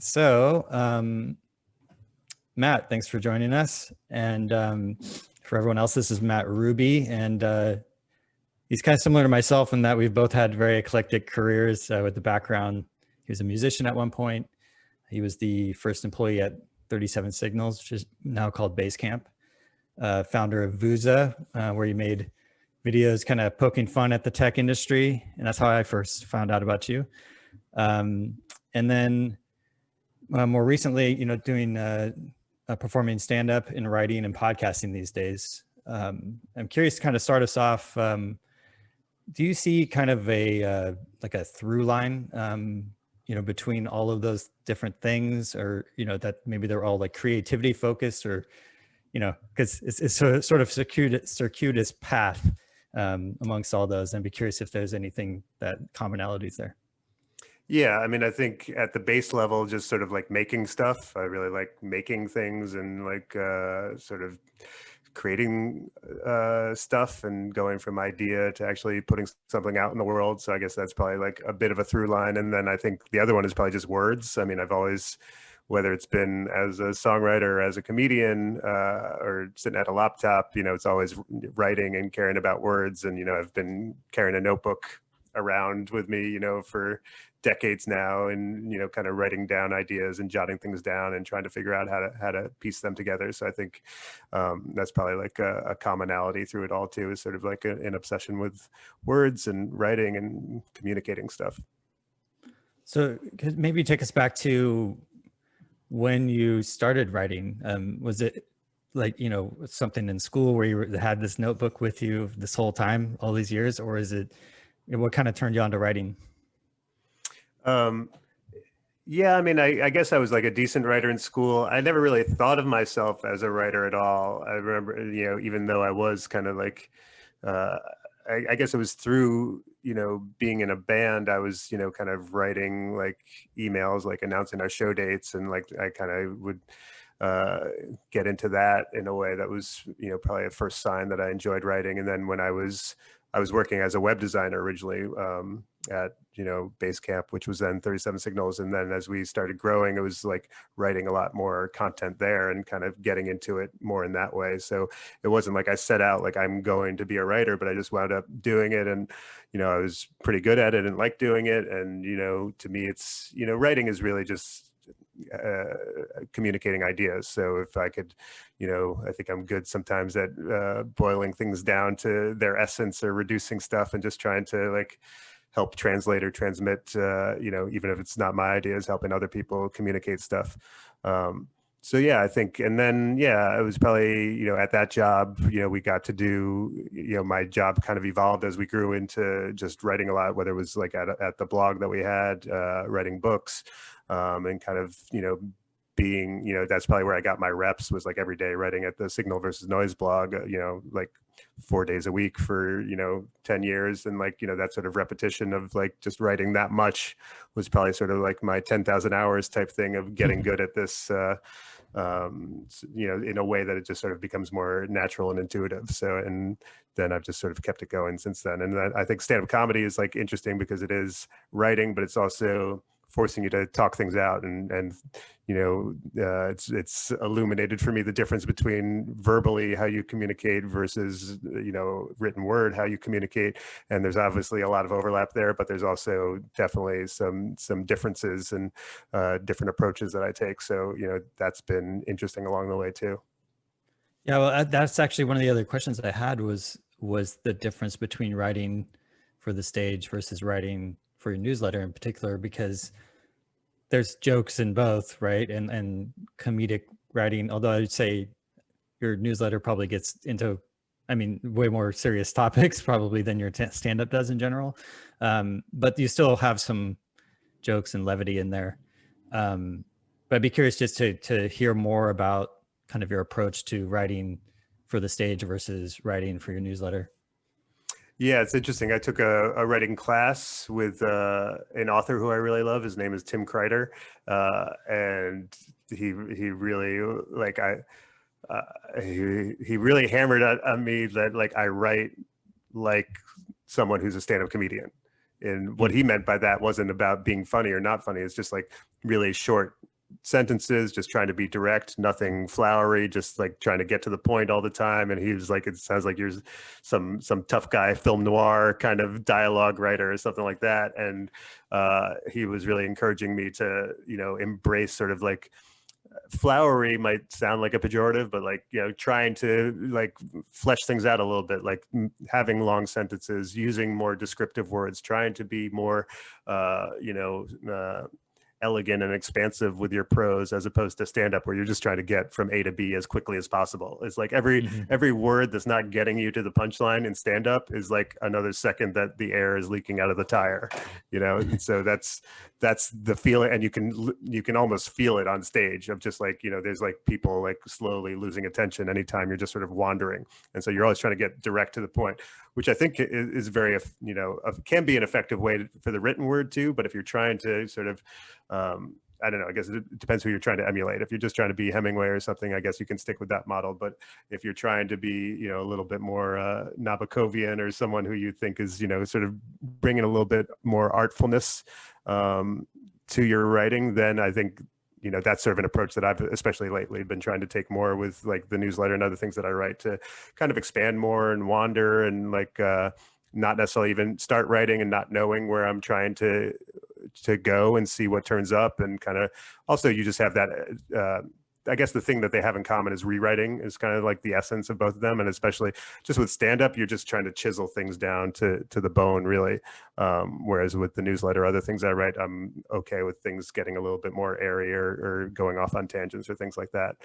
So, Matt, thanks for joining us. And for everyone else, this is Matt Ruby. And he's kind of similar to myself in that we've both had very eclectic careers with the background. He was a musician at one point. He was the first employee at 37 Signals, which is now called Basecamp. Founder of Vuza, where he made videos kind of poking fun at the tech industry. And that's how I first found out about you. And then more recently, doing performing stand-up and writing and podcasting these days. I'm curious to kind of start us off. Do you see kind of a like a through line, between all of those different things, or that maybe they're all like creativity focused, or because it's a sort of circuitous path amongst all those? I'd be curious if there's anything that commonalities there. Yeah, I mean, I think at the base level, just sort of like making stuff. I really like making things and like sort of creating stuff and going from idea to actually putting something out in the world. So I guess that's probably like a bit of a through line. And then I think the other one is probably just words. I mean, I've always, whether it's been as a songwriter, or as a comedian, or sitting at a laptop, it's always writing and caring about words. And, I've been carrying a notebook around with me, for decades now, and kind of writing down ideas and jotting things down and trying to figure out how to piece them together. So I think that's probably like a commonality through it all too, is sort of like an obsession with words and writing and communicating stuff. So could maybe take us back to when you started writing. Was it like something in school where you had this notebook with you this whole time, all these years, or is it what kind of turned you on to writing? Yeah, I mean, I guess I was like a decent writer in school. I never really thought of myself as a writer at all. I remember, even though I was kind of like, I guess it was through, being in a band, I was, kind of writing like emails, like announcing our show dates. And like, I kind of would get into that in a way that was, probably a first sign that I enjoyed writing. And then when I was working as a web designer originally at Basecamp, which was then 37 Signals, and then as we started growing, it was like writing a lot more content there and kind of getting into it more in that way. So it wasn't like I set out like I'm going to be a writer, but I just wound up doing it, and I was pretty good at it and liked doing it. And to me, it's writing is really just communicating ideas. So if I could, I think I'm good sometimes at boiling things down to their essence or reducing stuff and just trying to like help translate or transmit, even if it's not my ideas, helping other people communicate stuff. So yeah, I think, and then, yeah, it was probably, at that job, we got to do, my job kind of evolved as we grew into just writing a lot, whether it was like at the blog that we had, writing books, and kind of, being, that's probably where I got my reps, was like every day writing at the Signal versus Noise blog, like 4 days a week for, 10 years. And like, that sort of repetition of like just writing that much was probably sort of like my 10,000 hours type thing of getting good at this, in a way that it just sort of becomes more natural and intuitive. So, and then I've just sort of kept it going since then. And then I think stand-up comedy is like interesting because it is writing, but it's also forcing you to talk things out, and it's illuminated for me the difference between verbally how you communicate versus written word how you communicate. And there's obviously a lot of overlap there, but there's also definitely some differences and different approaches that I take. So that's been interesting along the way too. Yeah, well, that's actually one of the other questions I had was the difference between writing for the stage versus writing for your newsletter in particular, because there's jokes in both, right? And comedic writing, although I'd say your newsletter probably gets into, way more serious topics probably than your stand-up does in general. But you still have some jokes and levity in there. But I'd be curious just to hear more about kind of your approach to writing for the stage versus writing for your newsletter. Yeah, it's interesting. I took a writing class with an author who I really love. His name is Tim Kreider, and he really he really hammered on me that like I write like someone who's a stand-up comedian. And what he meant by that wasn't about being funny or not funny. It's just like really short sentences, just trying to be direct, nothing flowery, just like trying to get to the point all the time. And he was like, it sounds like you're some tough guy film noir kind of dialogue writer or something like that. And he was really encouraging me to, you know, embrace sort of like, flowery might sound like a pejorative, but like, you know, trying to like flesh things out a little bit, like having long sentences, using more descriptive words, trying to be more, you know, elegant and expansive with your prose, as opposed to stand up where you're just trying to get from A to B as quickly as possible. It's like every word that's not getting you to the punchline in stand up is like another second that the air is leaking out of the tire, you know? And so that's the feeling. And you can almost feel it on stage of just like, you know, there's like people like slowly losing attention anytime you're just sort of wandering. And so you're always trying to get direct to the point, which I think is very, you know, can be an effective way for the written word too. But if you're trying to sort of, I don't know, I guess it depends who you're trying to emulate. If you're just trying to be Hemingway or something, I guess you can stick with that model. But if you're trying to be, you know, a little bit more Nabokovian, or someone who you think is, you know, sort of bringing a little bit more artfulness to your writing, then I think, you know, that's sort of an approach that I've especially lately been trying to take more with like the newsletter and other things that I write, to kind of expand more and wander and like not necessarily even start writing and not knowing where I'm trying to go and see what turns up. And kind of also you just have that I guess the thing that they have in common is rewriting is kind of like the essence of both of them. And especially just with stand-up, you're just trying to chisel things down to the bone, really. Whereas with the newsletter, other things I write, I'm okay with things getting a little bit more airy or going off on tangents or things like that.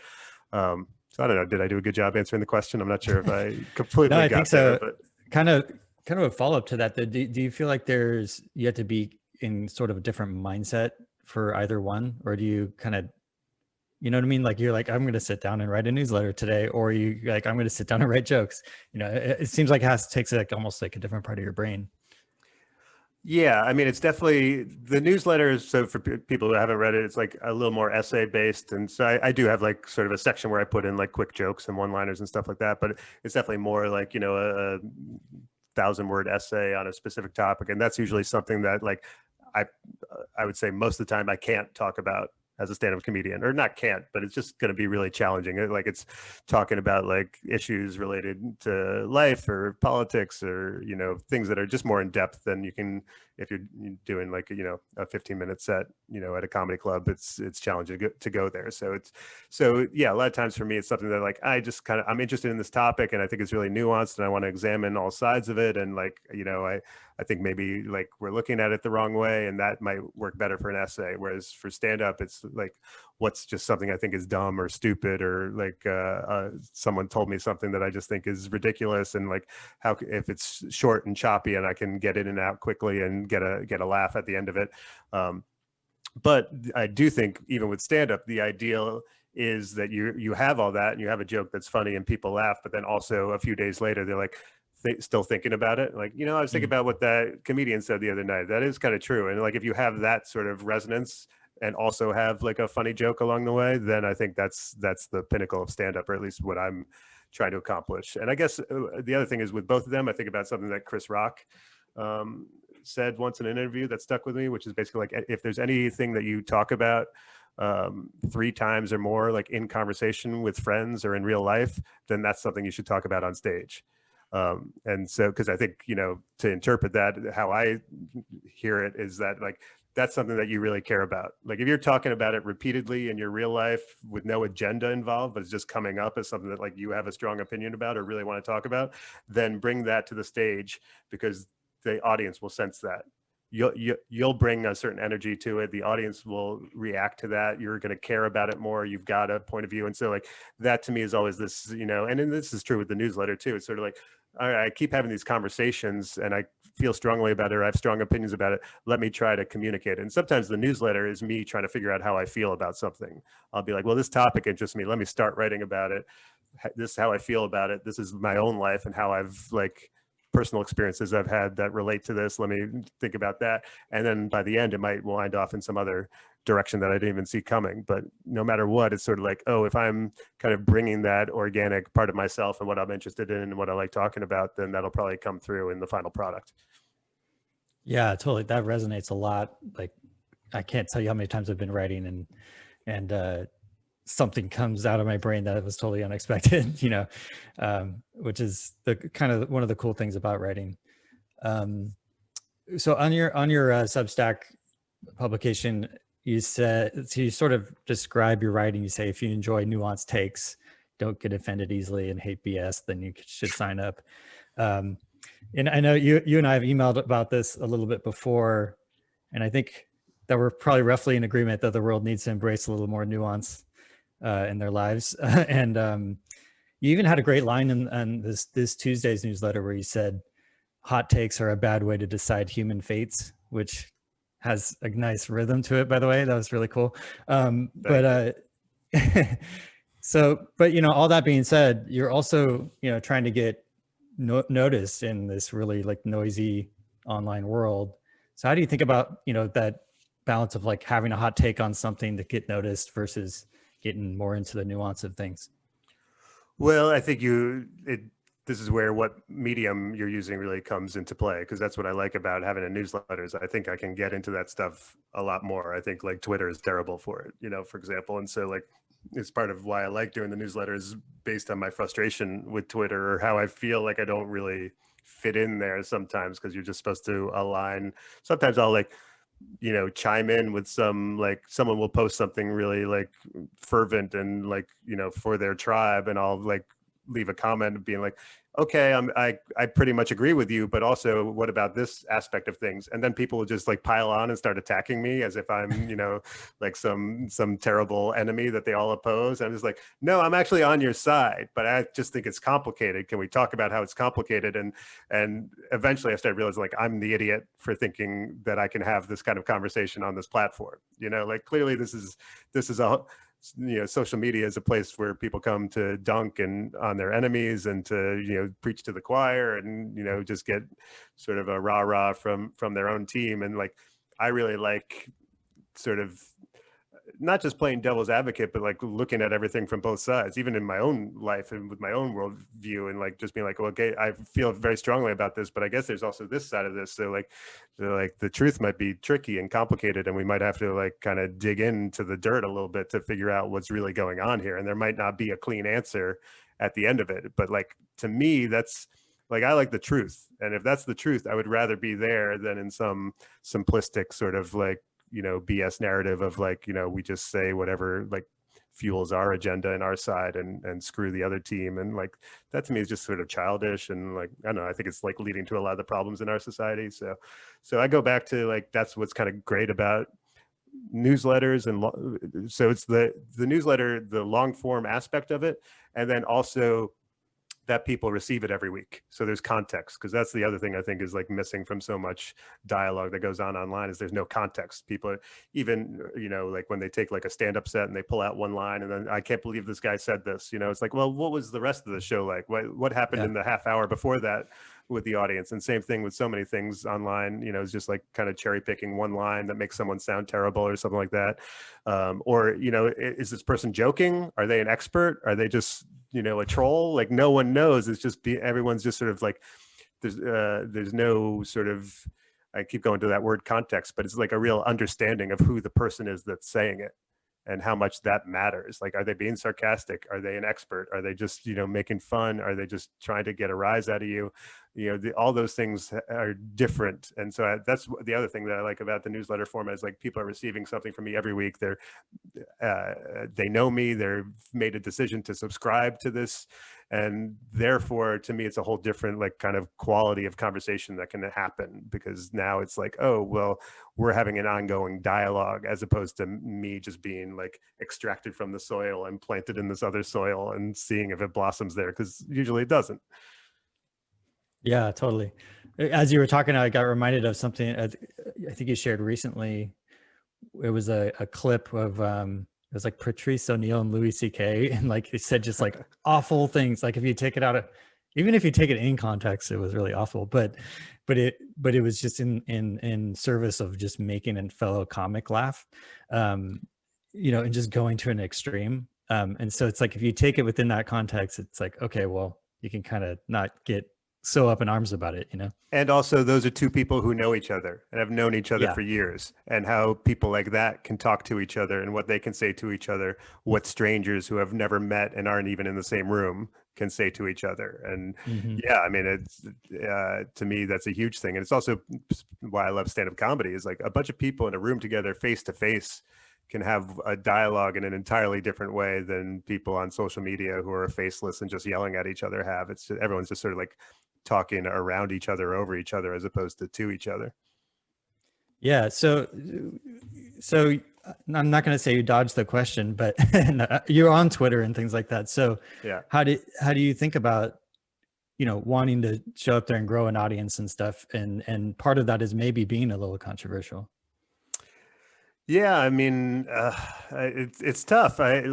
So I don't know, did I do a good job answering the question? I'm not sure if I completely No, I got think so. there, but Kind of a follow-up to that. Do you feel like you have to be in sort of a different mindset for either one? Or do you kind of, you know what I mean? Like you're like, I'm going to sit down and write a newsletter today, or you like, I'm going to sit down and write jokes. You know, it seems like it takes like almost like a different part of your brain. yeah, I mean, it's definitely the newsletter. So for people who haven't read it, it's like a little more essay based. And so I do have like sort of a section where I put in like quick jokes and one-liners and stuff like that. But it's definitely more like, you know, a 1,000-word essay on a specific topic. And that's usually something that like I would say most of the time I can't talk about as a stand-up comedian, or not can't, but it's just going to be really challenging. Like it's talking about like issues related to life or politics, or, you know, things that are just more in depth than you can, if you're doing like, you know, a 15-minute set, you know, at a comedy club, it's challenging to go there. So yeah, a lot of times for me, it's something that like, I'm interested in this topic and I think it's really nuanced and I want to examine all sides of it. And like, you know, I think maybe like we're looking at it the wrong way, and that might work better for an essay. Whereas for stand-up, it's like, what's just something I think is dumb or stupid, or like someone told me something that I just think is ridiculous, and like how if it's short and choppy and I can get in and out quickly and get a laugh at the end of it. But I do think even with stand-up, the ideal is that you have all that and you have a joke that's funny and people laugh, but then also a few days later they're like, still thinking about it, like, you know, I was thinking about what that comedian said the other night. That is kind of true. And like if you have that sort of resonance and also have like a funny joke along the way, then I think that's the pinnacle of stand-up, or at least what I'm trying to accomplish. And I guess the other thing is with both of them, I think about something that Chris Rock said once in an interview that stuck with me, which is basically like, if there's anything that you talk about 3 times or more, like in conversation with friends or in real life, then that's something you should talk about on stage. And so, because I think, you know, to interpret that, how I hear it is that like, that's something that you really care about. Like if you're talking about it repeatedly in your real life with no agenda involved, but it's just coming up as something that like you have a strong opinion about or really want to talk about, then bring that to the stage, because the audience will sense that. You'll bring a certain energy to it. The audience will react to that. You're going to care about it more. You've got a point of view. And so like that to me is always this, you know, and then this is true with the newsletter too. It's sort of like, all right, I keep having these conversations and I feel strongly about it, or I have strong opinions about it. Let me try to communicate. And sometimes the newsletter is me trying to figure out how I feel about something. I'll be like, well, this topic interests me. Let me start writing about it. This is how I feel about it. This is my own life and how I've like personal experiences I've had that relate to this. Let me think about that. And then by the end, it might wind off in some other direction that I didn't even see coming. But no matter what, it's sort of like, oh, if I'm kind of bringing that organic part of myself and what I'm interested in and what I like talking about, then that'll probably come through in the final product. Yeah, totally. That resonates a lot. Like, I can't tell you how many times I've been writing and and something comes out of my brain that was totally unexpected, you know, which is the kind of one of the cool things about writing. So on your Substack publication, you said, so you sort of describe your writing. You say, if you enjoy nuanced takes, don't get offended easily, and hate BS, then you should sign up. And I know you and I have emailed about this a little bit before, and I think that we're probably roughly in agreement that the world needs to embrace a little more nuance in their lives. And you even had a great line in this Tuesday's newsletter where you said, hot takes are a bad way to decide human fates, which has a nice rhythm to it, by the way. That was really cool. But you know, all that being said, you're also, you know, trying to get noticed in this really like noisy online world. So how do you think about, you know, that balance of like having a hot take on something to get noticed versus getting more into the nuance of things? Well, I think this is where what medium you're using really comes into play, because that's what I like about having a newsletter is I think I can get into that stuff a lot more. I think like Twitter is terrible for it, you know, for example. And so like it's part of why I like doing the newsletters based on my frustration with Twitter, or how I feel like I don't really fit in there sometimes, because you're just supposed to align. Sometimes I'll like, you know, chime in with some, like someone will post something really like fervent and like, you know, for their tribe, and I'll like leave a comment being like, okay, I pretty much agree with you, but also what about this aspect of things? And then people will just like pile on and start attacking me as if I'm, you know, like some terrible enemy that they all oppose. And I'm just like, no, I'm actually on your side, but I just think it's complicated. Can we talk about how it's complicated? And eventually I started realizing like I'm the idiot for thinking that I can have this kind of conversation on this platform. You know, like clearly this is a, you know, social media is a place where people come to dunk and on their enemies and to, you know, preach to the choir and, you know, just get sort of a rah-rah from their own team. And like, I really like sort of not just playing devil's advocate, but like looking at everything from both sides, even in my own life and with my own worldview, and like just being like, well, okay, I feel very strongly about this, but I guess there's also this side of this. So like the truth might be tricky and complicated, and we might have to like kind of dig into the dirt a little bit to figure out what's really going on here. And there might not be a clean answer at the end of it. But like, to me, that's like, I like the truth. And if that's the truth, I would rather be there than in some simplistic sort of like, you know, BS narrative of like, you know, we just say whatever like fuels our agenda and our side and screw the other team. And like, that to me is just sort of childish. And like, I don't know, I think it's like leading to a lot of the problems in our society. So I go back to like, that's what's kind of great about newsletters. And so it's the newsletter, the long form aspect of it. And then also that people receive it every week. So there's context, because that's the other thing I think is like missing from so much dialogue that goes on online, is there's no context. People, even, you know, like when they take like a stand-up set and they pull out one line and then, I can't believe this guy said this, you know, it's like, well, what was the rest of the show like? What happened in the half hour before that with the audience? And same thing with so many things online, you know, it's just like kind of cherry picking one line that makes someone sound terrible or something like that. Or, you know, is this person joking? Are they an expert? Are they just, you know, a troll? Like no one knows. It's just everyone's just sort of like, there's no sort of, I keep going to that word context, but it's like a real understanding of who the person is that's saying it and how much that matters. Like, are they being sarcastic? Are they an expert? Are they just, you know, making fun? Are they just trying to get a rise out of you? You know, all those things are different. And so that's the other thing that I like about the newsletter format is like people are receiving something from me every week. They know me, they've made a decision to subscribe to this. And therefore, to me, it's a whole different like kind of quality of conversation that can happen, because now it's like, oh, well, we're having an ongoing dialogue as opposed to me just being like extracted from the soil and planted in this other soil and seeing if it blossoms there, because usually it doesn't. Yeah, totally. As you were talking, I got reminded of something I think you shared recently. It was a clip of it was like Patrice O'Neill and Louis C.K. and like they said just like awful things. Like if you take it out of, even if you take it in context, it was really awful. But it was just in service of just making a fellow comic laugh, you know, and just going to an extreme. And so it's like if you take it within that context, it's like, okay, well, you can kind of not get so up in arms about it, you know? And also, those are two people who know each other and have known each other Yeah. for years, and how people like that can talk to each other and what they can say to each other, what strangers who have never met and aren't even in the same room can say to each other. And Hmm. yeah, I mean, it's to me, that's a huge thing. And it's also why I love stand-up comedy, is like a bunch of people in a room together face to face can have a dialogue in an entirely different way than people on social media who are faceless and just yelling at each other have. It's just, everyone's just sort of like talking around each other, over each other, as opposed to each other. Yeah. So I'm not going to say you dodged the question, but you're on Twitter and things like that. So Yeah. how do you think about, you know, wanting to show up there and grow an audience and stuff? And part of that is maybe being a little controversial. Yeah, I mean, it's tough. I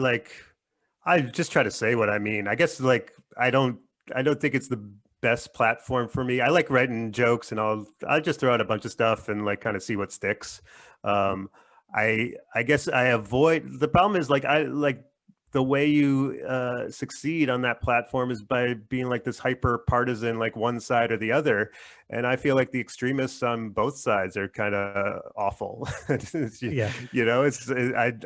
just try to say what I mean. I guess like I don't think it's the best platform for me. I like writing jokes, and I'll just throw out a bunch of stuff and like kind of see what sticks. Um, I guess I avoid, the problem is like I like the way you succeed on that platform is by being like this hyper partisan, like one side or the other. And I feel like the extremists on both sides are kind of awful. Yeah. You know,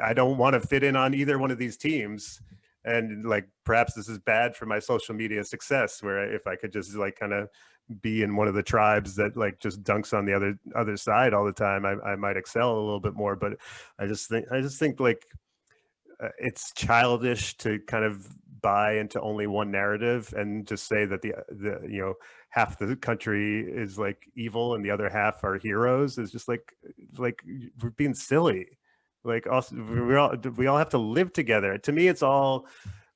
I don't want to fit in on either one of these teams. And like perhaps this is bad for my social media success, where if I could just like kind of be in one of the tribes that like just dunks on the other side all the time, I might excel a little bit more. But I just think like it's childish to kind of buy into only one narrative and just say that the you know, half the country is like evil and the other half are heroes. Is just like we're being silly. Like also we all have to live together. To me, it's all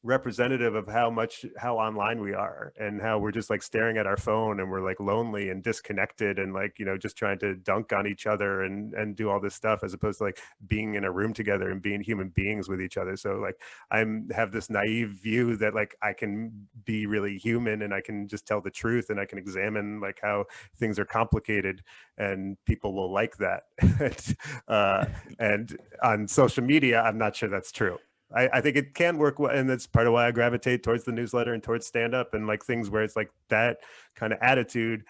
representative of how online we are, and how we're just like staring at our phone and we're like lonely and disconnected and like, you know, just trying to dunk on each other and do all this stuff, as opposed to like being in a room together and being human beings with each other. So like have this naive view that like I can be really human and I can just tell the truth and I can examine like how things are complicated, and people will like that. And on social media, I'm not sure that's true. I think it can work well, and that's part of why I gravitate towards the newsletter and towards stand up and like things where it's like that kind of attitude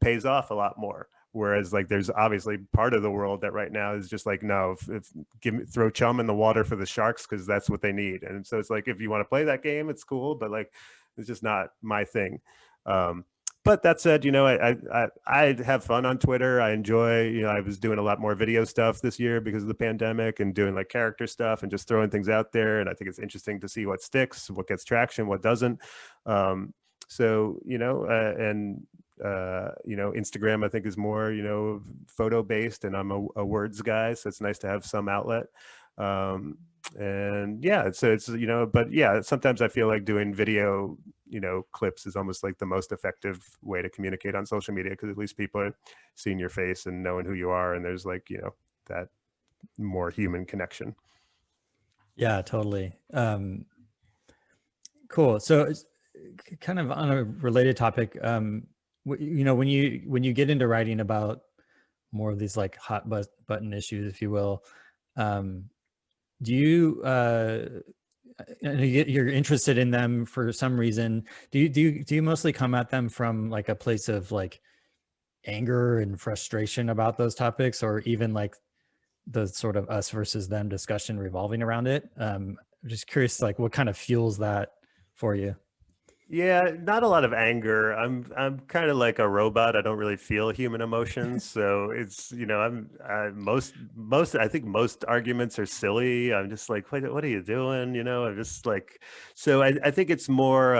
pays off a lot more. Whereas like there's obviously part of the world that right now is just like, no, throw chum in the water for the sharks because that's what they need. And so it's like, if you want to play that game, it's cool, but like it's just not my thing. But that said, you know, I have fun on Twitter. I enjoy, you know, I was doing a lot more video stuff this year because of the pandemic, and doing like character stuff and just throwing things out there. And I think it's interesting to see what sticks, what gets traction, what doesn't. So, you know, you know, Instagram, I think, is more, you know, photo based, and I'm a words guy. So it's nice to have some outlet. And yeah, so it's, you know, but yeah, sometimes I feel like doing video, you know, clips is almost like the most effective way to communicate on social media, because at least people are seeing your face and knowing who you are, and there's like, you know, that more human connection. Yeah, totally. Cool. So it's kind of on a related topic, you know, when you get into writing about more of these like hot button issues, if you will, do you you're interested in them for some reason? Do you mostly come at them from like a place of like anger and frustration about those topics, or even like the sort of us versus them discussion revolving around it? I'm just curious, like what kind of fuels that for you? Yeah, not a lot of anger. I'm kind of like a robot. I don't really feel human emotions, so it's, you know, most I think most arguments are silly. I'm just like, what are you doing? You know, I'm just like, so I think it's more.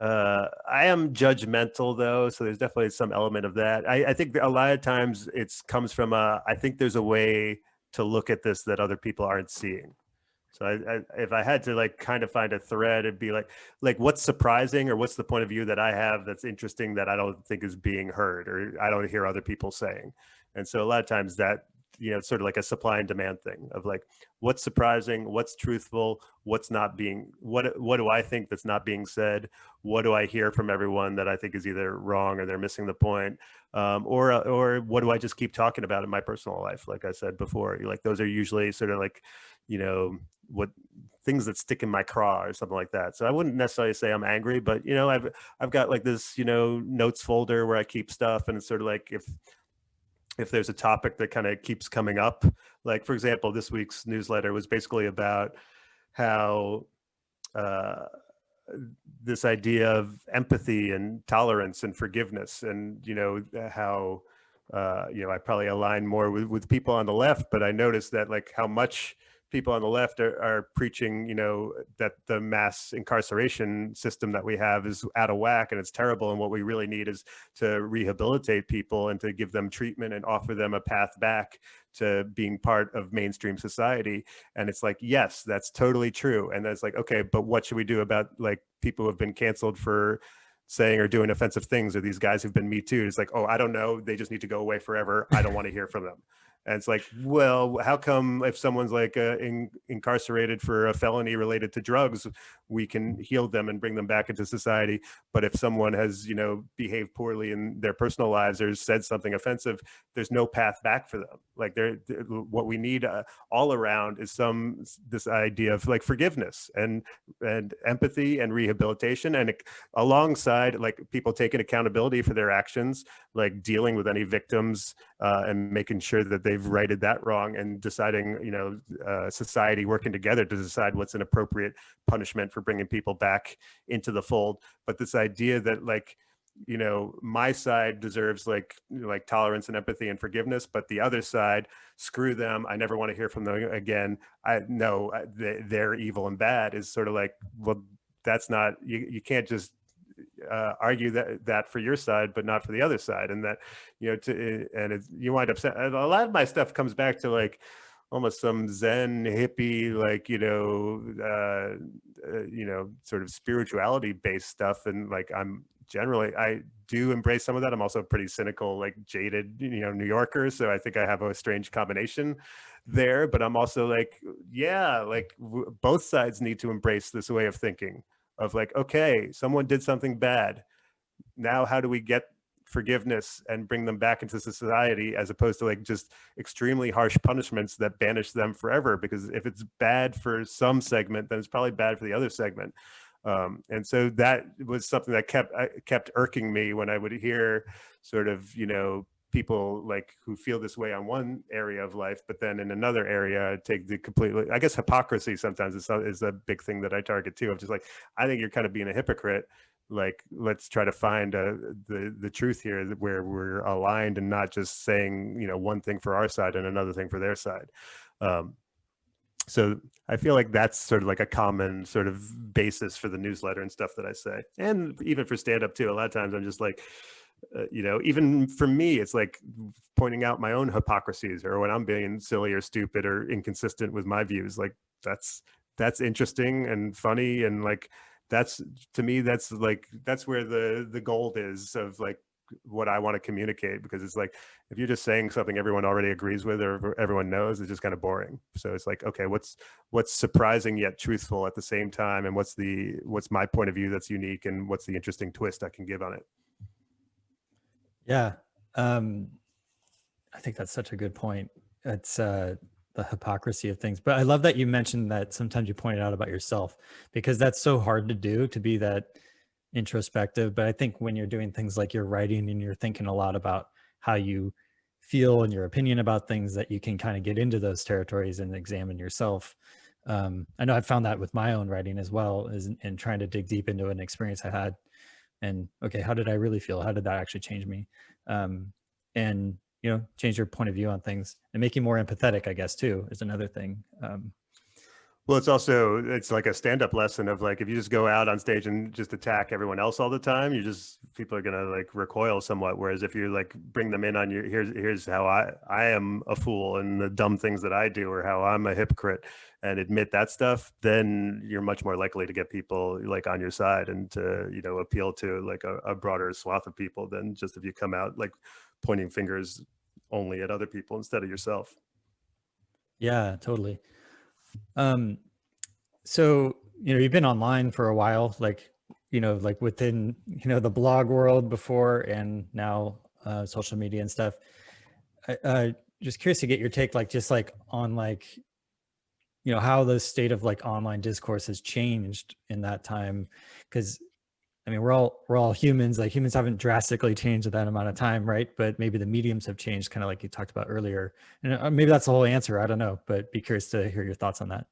I am judgmental though, so there's definitely some element of that. I think a lot of times it's comes from I think there's a way to look at this that other people aren't seeing. So if I had to like kind of find a thread, it'd be like what's surprising, or what's the point of view that I have that's interesting that I don't think is being heard, or I don't hear other people saying. And so a lot of times that, you know, it's sort of like a supply and demand thing of like, what's surprising, what's truthful, what's not being, what do I think that's not being said? What do I hear from everyone that I think is either wrong or they're missing the point? Or what do I just keep talking about in my personal life? Like I said before, like those are usually sort of like, you know, what things that stick in my craw or something like that. So I wouldn't necessarily say I'm angry, but you know, I've got like this, you know, notes folder where I keep stuff, and it's sort of like if there's a topic that kind of keeps coming up, like for example, this week's newsletter was basically about how this idea of empathy and tolerance and forgiveness, and you know how you know, I probably align more with people on the left, but I noticed that like how much people on the left are preaching, you know, that the mass incarceration system that we have is out of whack and it's terrible, and what we really need is to rehabilitate people and to give them treatment and offer them a path back to being part of mainstream society. And it's like, yes, that's totally true. And that's like, okay, but what should we do about like people who have been canceled for saying or doing offensive things, or these guys who've been Me Too? It's like, oh, I don't know, they just need to go away forever. I don't want to hear from them. And it's like, well, how come if someone's like incarcerated for a felony related to drugs, we can heal them and bring them back into society? But if someone has, you know, behaved poorly in their personal lives or said something offensive, there's no path back for them. Like what we need all around is this idea of like forgiveness and empathy and rehabilitation, and alongside like people taking accountability for their actions, like dealing with any victims and making sure that they've righted that wrong, and deciding, you know, society working together to decide what's an appropriate punishment for bringing people back into the fold. But this idea that like, you know, my side deserves like tolerance and empathy and forgiveness, but the other side, screw them, I never want to hear from them again, they're evil and bad, is sort of like, well, that's not, you can't just argue that for your side but not for the other side. And that, you know, you wind up, a lot of my stuff comes back to like almost some Zen hippie, like, you know, sort of spirituality based stuff. And like, I do embrace some of that. I'm also pretty cynical, like jaded, you know, New Yorker. So I think I have a strange combination there, but I'm also like, yeah, like both sides need to embrace this way of thinking of like, okay, someone did something bad. Now, how do we get forgiveness and bring them back into society, as opposed to like just extremely harsh punishments that banish them forever? Because if it's bad for some segment, then it's probably bad for the other segment. And so that was something that kept irking me when I would hear sort of, you know, people like who feel this way on one area of life, but then in another area take the completely, I guess hypocrisy sometimes is a big thing that I target too, of just like, I think you're kind of being a hypocrite. Like, let's try to find the truth here, where we're aligned and not just saying, you know, one thing for our side and another thing for their side. So I feel like that's sort of like a common sort of basis for the newsletter and stuff that I say. And even for stand-up too, a lot of times I'm just like, you know, even for me, it's like pointing out my own hypocrisies, or when I'm being silly or stupid or inconsistent with my views. Like that's interesting and funny, and like that's, to me, that's where the gold is of like what I want to communicate. Because it's like, if you're just saying something everyone already agrees with or everyone knows, it's just kind of boring. So it's like, okay, what's surprising yet truthful at the same time, and what's my point of view that's unique, and what's the interesting twist I can give on it. Yeah. I think that's such a good point. It's the hypocrisy of things. But I love that you mentioned that sometimes you pointed out about yourself, because that's so hard to do, to be that introspective. But I think when you're doing things like you're writing and you're thinking a lot about how you feel and your opinion about things, that you can kind of get into those territories and examine yourself. I know I've found that with my own writing as well, in trying to dig deep into an experience I had. And okay, how did I really feel? How did that actually change me? And, you know, change your point of view on things, and make you more empathetic, I guess, too, is another thing. Well, it's like a stand-up lesson of like, if you just go out on stage and just attack everyone else all the time, people are gonna like recoil somewhat. Whereas if you like bring them in on your, here's how I am a fool and the dumb things that I do, or how I'm a hypocrite, and admit that stuff, then you're much more likely to get people like on your side, and to, you know, appeal to like a broader swath of people than just if you come out like pointing fingers only at other people instead of yourself. Yeah, totally. So, you know, you've been online for a while, like, you know, like within, you know, the blog world before, and now social media and stuff. Just curious to get your take, like, just like on like how the state of like online discourse has changed in that time. Because I mean, we're all humans. Like humans haven't drastically changed in that amount of time, right? But maybe the mediums have changed, kind of like you talked about earlier. And maybe that's the whole answer. I don't know, but be curious to hear your thoughts on that.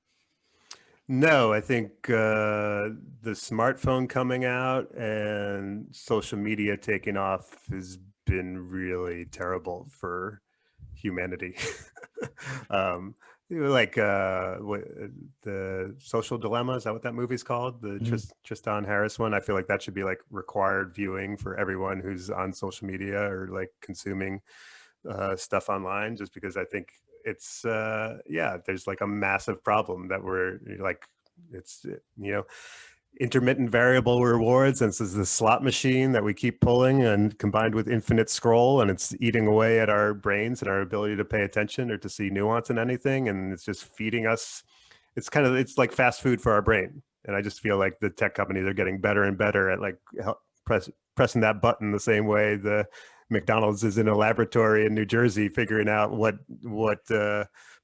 No, I think the smartphone coming out and social media taking off has been really terrible for humanity. um, like the Social Dilemma, is that what that movie's called? The Mhm. Tristan Harris one. I feel like that should be like required viewing for everyone who's on social media or like consuming stuff online, just because I think it's yeah, there's like a massive problem that we're like, it's intermittent variable rewards, and this is the slot machine that we keep pulling, and combined with infinite scroll, and it's eating away at our brains and our ability to pay attention or to see nuance in anything, and it's just feeding us. It's like fast food for our brain. And I just feel like the tech companies are getting better and better at like pressing that button the same way the McDonald's is in a laboratory in New Jersey figuring out what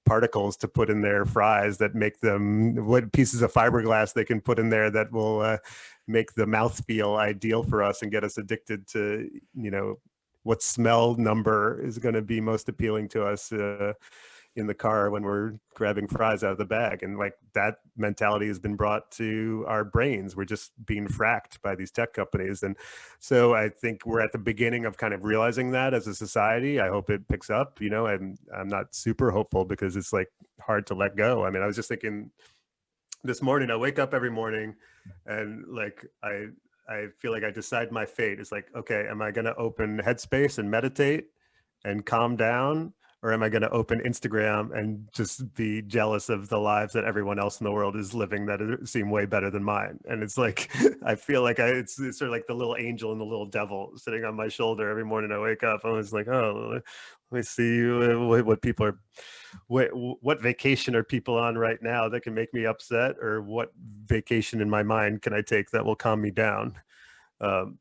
particles to put in their fries that make them, what pieces of fiberglass they can put in there that will make the mouth feel ideal for us and get us addicted to, what smell number is going to be most appealing to us in the car when we're grabbing fries out of the bag. And like that mentality has been brought to our brains. We're just being fracked by these tech companies. And so I think we're at the beginning of kind of realizing that as a society. I hope it picks up. I'm not super hopeful because it's like hard to let go. I mean, I was just thinking this morning, I wake up every morning and like I feel like I decide my fate. It's like, okay, am I going to open Headspace and meditate and calm down? Or am I going to open Instagram and just be jealous of the lives that everyone else in the world is living that seem way better than mine? And it's like, I feel like it's sort of like the little angel and the little devil sitting on my shoulder every morning I wake up. I was like, oh, let me see what people are, what vacation are people on right now that can make me upset, or what vacation in my mind can I take that will calm me down? Um,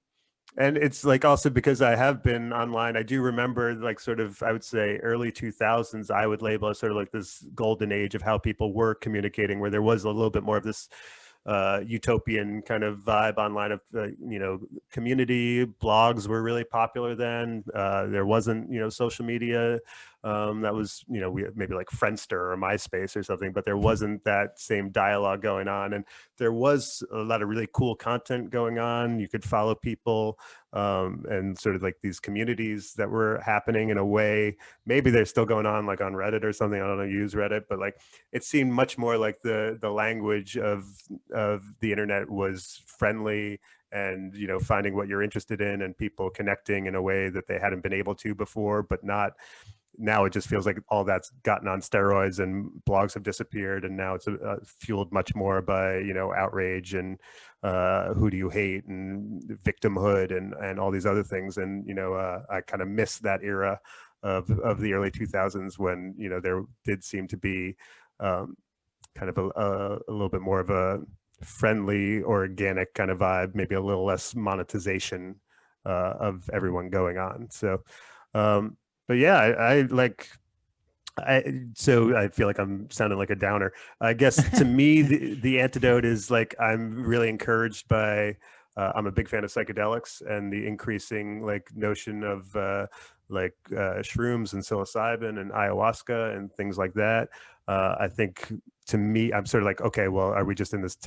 and it's like also because I have been online, I do remember like sort of, I would say early 2000s, I would label as sort of like this golden age of how people were communicating, where there was a little bit more of this utopian kind of vibe online of, community. Blogs were really popular then. There wasn't, social media that was, we maybe like Friendster or MySpace or something, but there wasn't that same dialogue going on. And there was a lot of really cool content going on. You could follow people and sort of like these communities that were happening in a way. Maybe they're still going on like on Reddit or something. I don't know, use Reddit, but like it seemed much more like the language of the internet was friendly, and finding what you're interested in and people connecting in a way that they hadn't been able to before. But not now, it just feels like all that's gotten on steroids and blogs have disappeared, and now it's fueled much more by outrage and who do you hate and victimhood and all these other things. And I kind of miss that era of the early 2000s when there did seem to be kind of a little bit more of a friendly, organic kind of vibe, maybe a little less monetization of everyone going on. So, but yeah, so I feel like I'm sounding like a downer. I guess to me, the antidote is like, I'm really encouraged by, I'm a big fan of psychedelics and the increasing like notion of shrooms and psilocybin and ayahuasca and things like that. I think to me, I'm sort of like, okay, well, are we just in this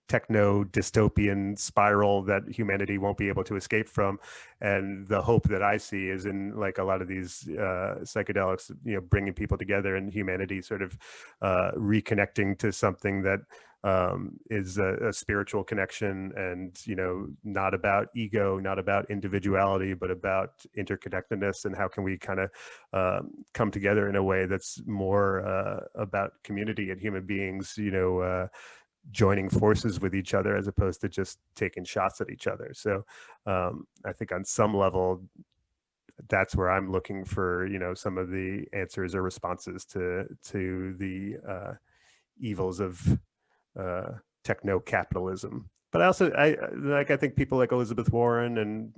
techno dystopian spiral that humanity won't be able to escape from? And the hope that I see is in like a lot of these psychedelics, bringing people together and humanity sort of reconnecting to something that is a spiritual connection, and not about ego, not about individuality, but about interconnectedness, and how can we kind of come together in a way that's more about community and human beings joining forces with each other, as opposed to just taking shots at each other. So I think on some level, that's where I'm looking for, some of the answers or responses to the evils of techno capitalism. But I think people like Elizabeth Warren and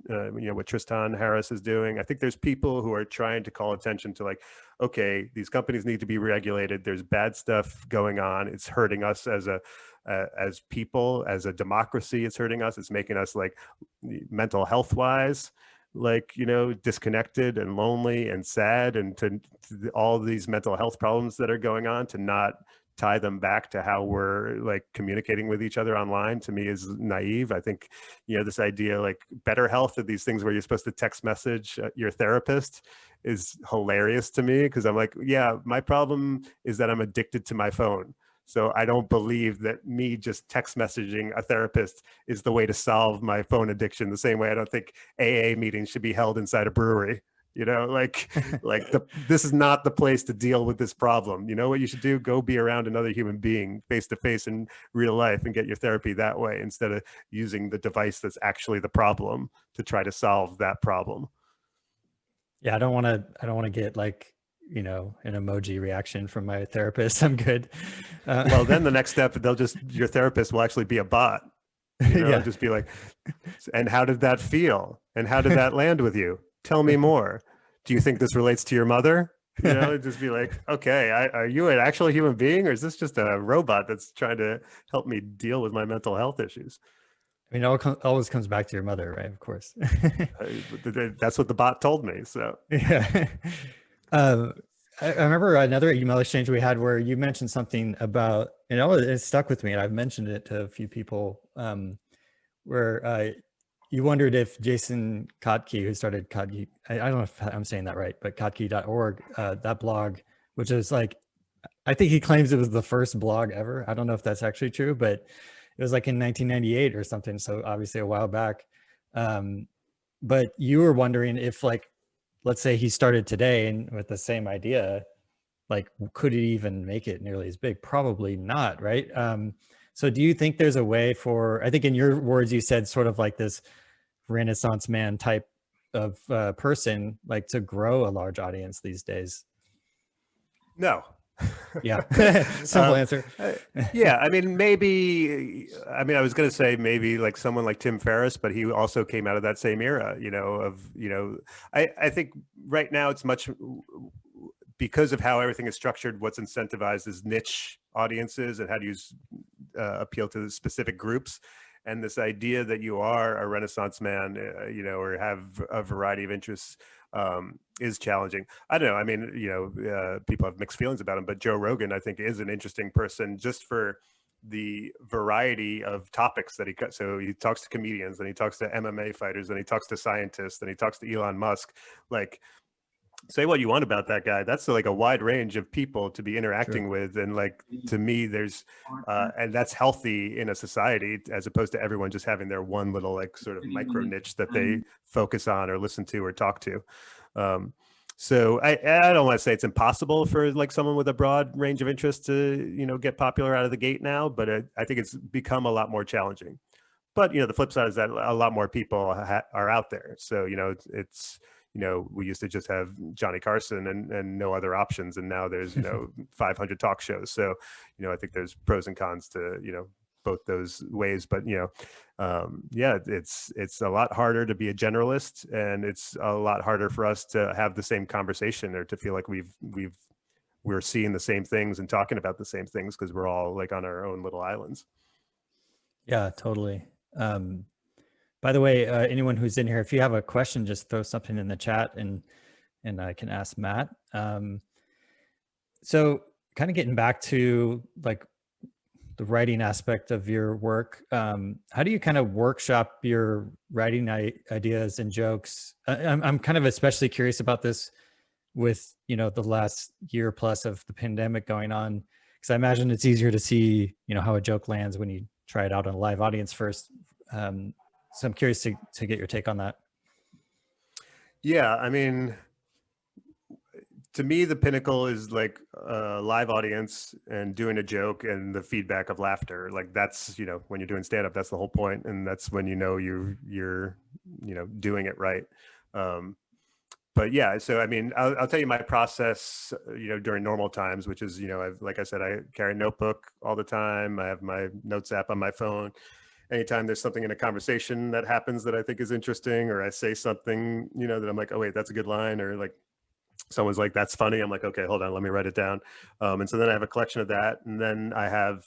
what Tristan Harris is doing. I think there's people who are trying to call attention to like, okay, these companies need to be regulated. There's bad stuff going on. It's hurting us as people, as a democracy. It's hurting us. It's making us like mental health wise, like, disconnected and lonely and sad, and to all these mental health problems that are going on, to not tie them back to how we're like communicating with each other online, to me is naive. I think, this idea like better health of these things where you're supposed to text message your therapist is hilarious to me, because I'm like, yeah, my problem is that I'm addicted to my phone. So I don't believe that me just text messaging a therapist is the way to solve my phone addiction. The same way I don't think AA meetings should be held inside a brewery. This is not the place to deal with this problem. You know what you should do? Go be around another human being face to face in real life and get your therapy that way, instead of using the device that's actually the problem to try to solve that problem. Yeah, I don't want to get like, an emoji reaction from my therapist. I'm good. Well, then the next step, your therapist will actually be a bot. Yeah. Just be like, and how did that feel? And how did that land with you? Tell me more. Do you think this relates to your mother? Just be like, okay, are you an actual human being, or is this just a robot that's trying to help me deal with my mental health issues? I mean, it always comes back to your mother, right? Of course. That's what the bot told me. So yeah. I remember another email exchange we had where you mentioned something about, it stuck with me, and I've mentioned it to a few people, where you wondered if Jason Kotke, who started Kotke, I don't know if I'm saying that right, but kotke.org, that blog, which is like, I think he claims it was the first blog ever. I don't know if that's actually true, but it was like in 1998 or something. So obviously a while back. But you were wondering if, like, let's say he started today and with the same idea, like, could he even make it nearly as big? Probably not, right? So do you think there's a way for, I think in your words, you said sort of like this Renaissance man type of person, like to grow a large audience these days? No. Yeah. Simple answer. Yeah. I mean, I was going to say maybe like someone like Tim Ferriss, but he also came out of that same era, I think right now it's much, because of how everything is structured, what's incentivized is niche audiences and how to appeal to specific groups. And this idea that you are a Renaissance man, or have a variety of interests, is challenging. I don't know. I mean, people have mixed feelings about him, but Joe Rogan, I think, is an interesting person just for the variety of topics that he cut. So he talks to comedians, and he talks to MMA fighters, and he talks to scientists, and he talks to Elon Musk. Like, say what you want about that guy, that's like a wide range of people to be interacting with. And like, to me, there's and that's healthy in a society, as opposed to everyone just having their one little like sort of micro niche that they focus on or listen to or talk to. So I don't want to say it's impossible for like someone with a broad range of interests to get popular out of the gate now, but I think it's become a lot more challenging. But the flip side is that a lot more people are out there. So it's we used to just have Johnny Carson and no other options. And now there's, 500 talk shows. So, I think there's pros and cons to, both those ways. But, it's a lot harder to be a generalist, and it's a lot harder for us to have the same conversation, or to feel like we're seeing the same things and talking about the same things, because we're all like on our own little islands. Yeah, totally. By the way, anyone who's in here, if you have a question, just throw something in the chat and I can ask Matt. So kind of getting back to like the writing aspect of your work, how do you kind of workshop your writing ideas and jokes? I'm kind of especially curious about this with, the last year plus of the pandemic going on, because I imagine it's easier to see, how a joke lands when you try it out on a live audience first. So I'm curious to get your take on that. Yeah, I mean, to me, the pinnacle is like a live audience and doing a joke and the feedback of laughter. Like that's, when you're doing stand-up, that's the whole point. And that's when you're doing it right. But yeah, so I mean, I'll tell you my process, during normal times, which is, like I said, I carry a notebook all the time. I have my notes app on my phone. anytime there's something in a conversation that happens that I think is interesting, or I say something, you know, that I'm like, oh wait, that's a good line, or like someone's like, that's funny, I'm like, okay, hold on, let me write it down. And so then I have a collection of that, and then I have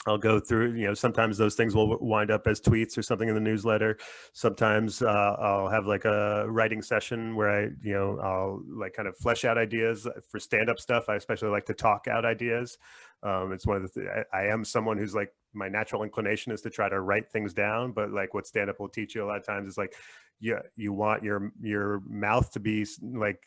I'll go through, you know, sometimes those things will wind up as tweets or something in the newsletter. Sometimes I'll have like a writing session where I, you know, I'll like kind of flesh out ideas for stand-up stuff. I especially like to talk out ideas. It's one of the, I am someone who's like, my natural inclination is to try to write things down, but like what stand-up will teach you a lot of times is like, yeah, you want your mouth to be like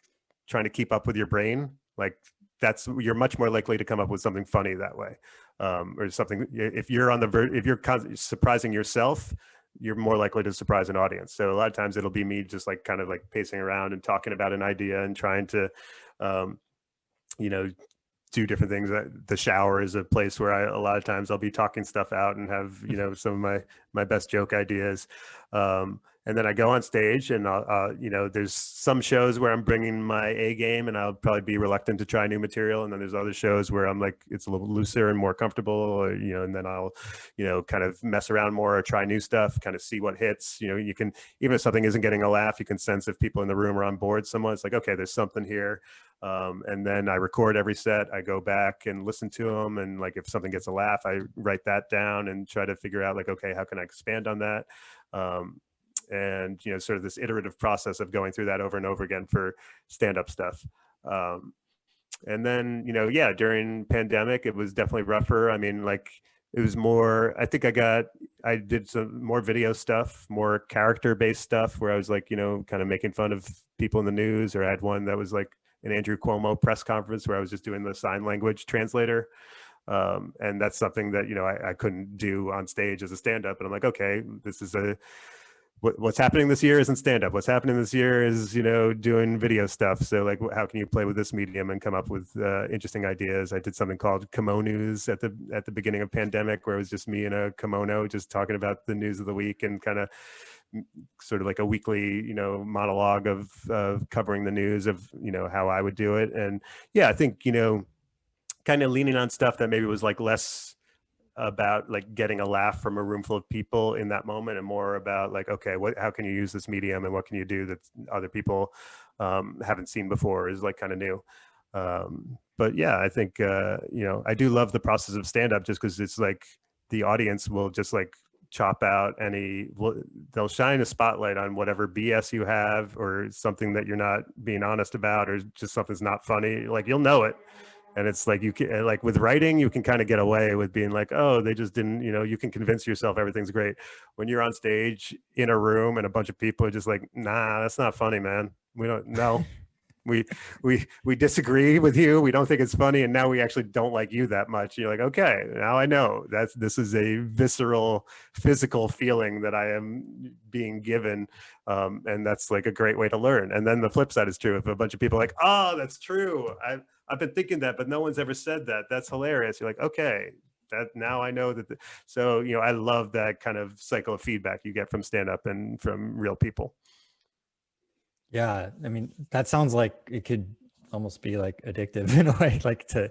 trying to keep up with your brain. Like that's, you're much more likely to come up with something funny that way. Or something, if you're on the if you're surprising yourself, you're more likely to surprise an audience. So a lot of times it'll be me just like kind of like pacing around and talking about an idea and trying to you know, do different things. The shower is a place where a lot of times I'll be talking stuff out and have, you know, some of my best joke ideas. And then I go on stage and you know, there's some shows where I'm bringing my A game and I'll probably be reluctant to try new material. And then there's other shows where I'm like, it's a little looser and more comfortable, or, you know, and then I'll, you know, kind of mess around more or try new stuff, kind of see what hits. You know, you can, even if something isn't getting a laugh, you can sense if people in the room are on board somewhat. It's like, okay, there's something here. And then I record every set. I go back and listen to them. And like, if something gets a laugh, I write that down and try to figure out like, okay, how can I expand on that? And, you know, sort of this iterative process of going through that over and over again for stand-up stuff. And then, you know, yeah, during pandemic, it was definitely rougher. I mean, like it was more, I think I did some more video stuff, more character-based stuff where I was like, you know, kind of making fun of people in the news, or I had one that was like an Andrew Cuomo press conference where I was just doing the sign language translator. And that's something that, you know, I couldn't do on stage as a stand-up. And I'm like, okay, this is what's happening this year isn't stand-up. What's happening this year is, you know, doing video stuff. So like, how can you play with this medium and come up with interesting ideas? I did something called Kimonos at the beginning of pandemic, where it was just me in a kimono, just talking about the news of the week, and kind of sort of like a weekly, you know, monologue of covering the news of, you know, how I would do it. And yeah, I think, you know, kind of leaning on stuff that maybe was like less about like getting a laugh from a room full of people in that moment, and more about like, okay, how can you use this medium and what can you do that other people haven't seen before, is like kind of new. But yeah, I think, you know, I do love the process of stand-up, just because it's like the audience will just like chop out they'll shine a spotlight on whatever BS you have, or something that you're not being honest about, or just something's not funny. Like you'll know it. And it's like, you can, like with writing, you can kind of get away with being like, oh, they just didn't, you know, you can convince yourself everything's great. When you're on stage in a room and a bunch of people are just like, nah, that's not funny, man. We don't know. we disagree with you. We don't think it's funny. And now we actually don't like you that much. You're like, okay, now I know this is a visceral, physical feeling that I am being given. And that's like a great way to learn. And then the flip side is true. If a bunch of people are like, oh, that's true, I've been thinking that, but no one's ever said that. That's hilarious. You're like, okay, that now I know that. So, you know, I love that kind of cycle of feedback you get from stand-up and from real people. Yeah, I mean, that sounds like it could almost be like addictive in a way, like to